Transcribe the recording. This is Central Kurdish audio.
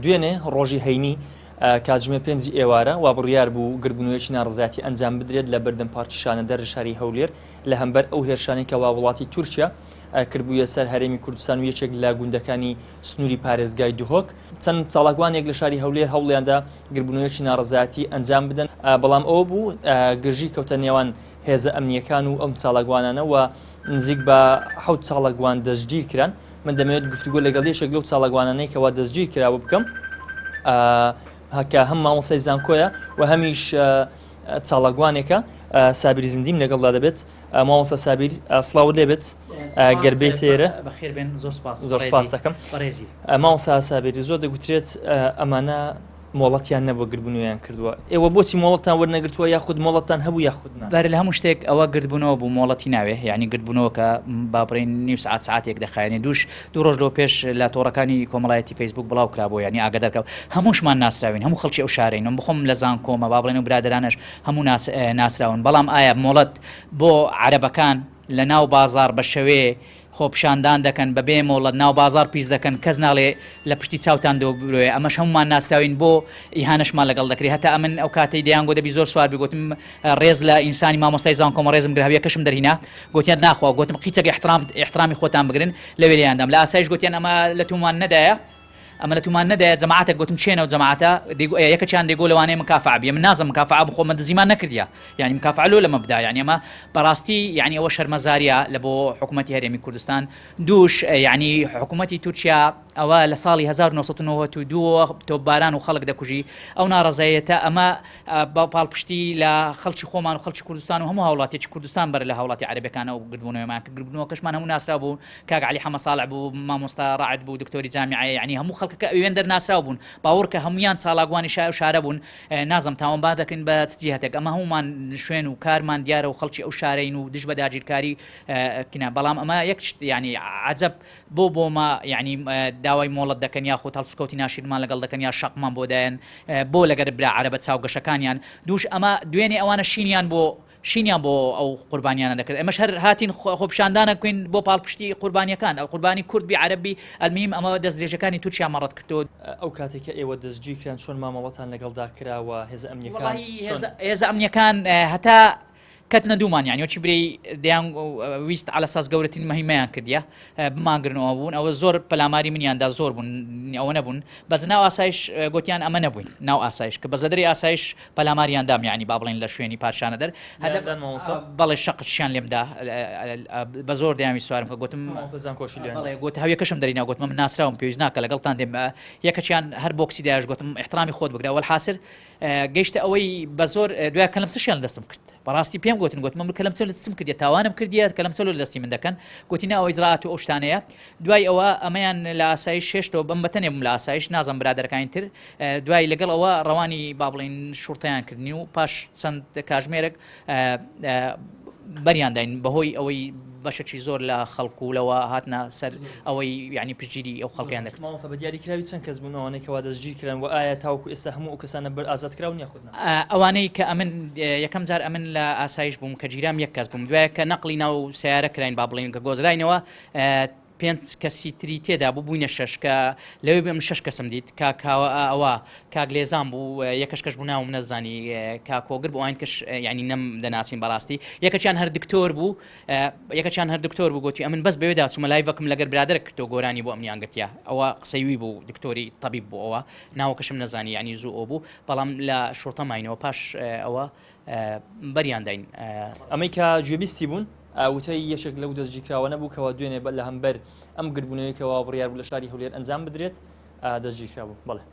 دوێنێ ڕۆژی هەینی کاتژمێ 5 ئێوارە وا بڕیار بوو گربوونەوەیەکی ناڕزاتی ئەنجام بدرێت لە بەردەم پارتیشانە دەر شاری هەولێر لە هەمبەر ئەو هێرشانەی کەوا وڵاتی تورکیا کردبوویە سەر هەرێمی کوردستان و یەکێک لە گوندەکانی سنووری پارێزگای دوهۆک چەند چاڵاکوانێک لە شاری هەولێر هەوڵیاندا گربوونەوەیەکی ناڕزاتی ئەنجام بدەن بەڵام ئەوە بوو گرژی کەوتە نێوان هێزە ئەمنیەکان و ئەم چاڵاگوانانە و نزیک بە 7 چاڵاگوان دەستگیر کران من دەمەوێت گفتوگۆ لەگەڵ یەکێک لەو چاڵاگوانانەی کەوا دەستگیر کراوە بکەم هەکە هەم مامۆستای زانکۆیە و هەمیش چاڵاگوانێکە سابیری زیندیم لەگەڵدا دەبێت مامۆستا سابیر سڵاو لێبێت گەربەی تێرە زۆر سپاس دەکەم مامۆستا سابیری زۆر دەگوترێت ئەمانە مۆڵەتیان نەبوو گربوونەوەیان کردووە ئێوە بۆچی مۆڵەتان وەرنەگرتووە یاخود مۆڵەتان هەبوو یاخودنا بەر لە هەموو شتێک ئەوە گردبوونەوە بوو مۆڵەتی ناوێ یعنی گردبوونەوە کە باپڕین نیو سعات ساعتێک دەخایێنێ دوو ڕۆژ لەوە پێش لە تۆڕەکانی کۆمەڵایەتی فەیسبوک بڵاو کرابوو ینی ئاگادارکەوە هەمووشمان ناسراوین هەموو خەڵکی ئەو شارەین بخۆم لە زانکۆمە با بڵێن و برادرانش هەموو ناسراون بەڵام ئایا مۆڵەت بۆ عەرەبەکان لە ناو بازار بە شەوێ خۆپشاندان دەکەن بەبێ مۆڵەت ناو بازار پیس دەکەن کەس ناڵێ لە پشتی چاوتان دۆبرۆێ ئەمەش هەمومان ناسراوین بۆ ئیهانەشمان لەگەڵ دەکرێت هەتا ئەمن ئەو کاتەی دەیانگۆ دەبی زۆر سوار بگوتم ڕێز لە ئینسانی مامۆستای زانکۆمە ڕێزم گرهاویە کەشم دەرهینا گوتیان ناخوا گوتم قیچەک احترامی خۆتان بگرن لە وێریاندام لە ئاسایش گوتیان ئەمە لە تومان نەدایە ئەمە لە تومان نەدایە جەماعەتێک گوتم چێنەوە جەماعەتە یەکەچیان دەیگۆ لەوانەیە مکافع بێ من نازم مکافع بخۆ من دزیمان نەکردیا یعنی مکافع لۆ لەمە بدا یعنی ئەمە بەڕاستی یعنی ئەوە شەرمەزاریە لە بۆ حکوومەتی هەرێمی کوردستان دووش یعنی حکوومەتی تورکیا ئەوە لە ساڵی 1992 تۆپباران و خەڵک دەکوژی ئەو ناڕەزایەتە ئەمە پاڵپشتی لە خەڵکی خۆمان و خەڵکی کوردستان و هەموو هاوڵاتیی کوردستان بەر لە هاوڵاتی عەرەبەکانە و گردبوونەوەیمان کە گردبوونەوەکەشمان هەموو ناسرا بوون کاک عەلی حەمە ساڵح بوو مامۆستا ڕاعد بوو دکتۆری جامیعەیە یعنی هەموو خەڵکەکە ئەوێن دەرناسراو بوون باوەڕ کە هەمویان چاڵاگوانی شارە بوون نازم تاوانبار دەکەین بە جیهەتێک ئەمە هەمومان شوێن و کارمان دیارە و خەڵکی ئەو شارەین و دژ بە داگیرکاری کنا بەڵام ئەمە یەک یعنی عەجەب بۆمە یعنی داوای مۆڵەت دەکەن یاخۆ هەڵسوکەوتی ناشیرمان لەگەڵ دەکەن یا شەقمان بۆ دایەن بۆ لەگەر برا عەرەبە چاوگەشەکانیان دووش ئەمە دوێنێ ئەوانە شینیان بۆ ئەو قوربانیانە دەکرد ئەمەش هەر هاتین خۆپشاندانە کوین بۆ پاڵپشتی قوربانیەکان ئەو قوربانی کورد بی عەرەبی ئەلمیم ئەمە دەستدرێژەکانی تورکیا مەڕەت کردو ئەو کاتێککە ئێوە دەستگیرکران چۆن مامەڵەتان لەگەڵدا کراوە هێزە ئەمنیەکان هێزە ئەمنیەکان هەتا کەتنە دوومان یعنی وەچی برەی دەیان ویست على ساس گەورەترین مەهیمەیان کردیا بمانگرنەوە بوون ئەوە زۆر پەلاماری منیاندا زۆر بوون ئەوە نەبوون بەس ناو ئاسایش گوتیان ئەمە نەبووین ناو ئاسایش کە بەس لە دەری ئاسایش پەلاماریاندام یعنی با بڵێن لە شوێنی پادشانە دەر بەڵێ شەقشیان لێمدا بە زۆر دەیامی سوارم کە گوتم گوت هەویەکەشم دەرینا گوتم من ناسراوم پێویست ناکە لەگەڵتان دێم یەکەچیان هەر بۆکسی دایش گوتم احترامی خۆت بگرە وەڵحاسر گەیشتە ئەوەی بە زۆر دوای کەلەم چشیان دەستم کرد بەڕاستی پێم گوتن من کەلەم چ لە دەستم کردی تاوانم کردیە کەلەم چ لە دەستی من دەکەن گوتی ناوەی زراعەت و ئەو شتانەیە دوای ئەوە ئەمەیان لە ئاسایش شێشتەوە بەم بەتەنێ بووم لە ئاسایش نازم برادەرەکانی تر دوای لەگەڵ ئەوە ڕەوانی با بڵێن شورتەیان کردنی و پاش چەند کاتژمێرێک بەریان داین بەهۆی ئەوەی بەشێکی زۆر لە خەڵکو و لەوە هاتنە سەر ئەوەی یعنی پشتگیری ئەو خەڵکیان دەکرد مامۆستا بە دیاریکراوی چەند کەس بوون ئەوانەی کەوا دەستگیرکران و ئایا تاوەکو ئێستا هەموو ئەو کەسانە بەر ئازادکراون یاخودنا ئەوانەی کە ئەمن یەکەم جار ئەمن لە ئاسایش بووم کە جیرام یەک کەس بووم دوایە کە نەقلی ناو سیارە کراین با بڵێن کە گۆزراینەوە 5 کەسی تری تێدا بوو بووینە 6 کە لەوێ بێم 6 کەسم دیت کاکاوە ئەوە کاگلێزان بوو یەکەش کەش بوو ناوم نەزانی کاکۆگر بوو ئاین کەش ینی نەم دەناسین بەڕاستی یەکەچیان هەر دکتۆر بوو یەکەچیان هەر دکتۆر بوو گوتی ئەمن بەس بەوێدا چوومە لایڤەکەم لەگەر برادەرە کردەوە گۆرانی بۆ ئەمنیان گرتیا ئەوە قسەیوی بوو دکتۆری تەبیب بوو ئەوە ناوەکەشم نەزانی ینی زوو ئەو بوو بەڵام لە شورتە ماینەوە پاش ئەوە بەریان داین ئەمەی کە گوێبیستی بوون وتەی یەشێک لەو دەستگیرکراوە نەبوو کەوا دوێنێ لە هەمبەر ئەم گربوونەوەیەکەوە بڕیار بوو لە شاری هەولێر ئەنجام بدرێت دەستگیرکرا بوو بەڵێ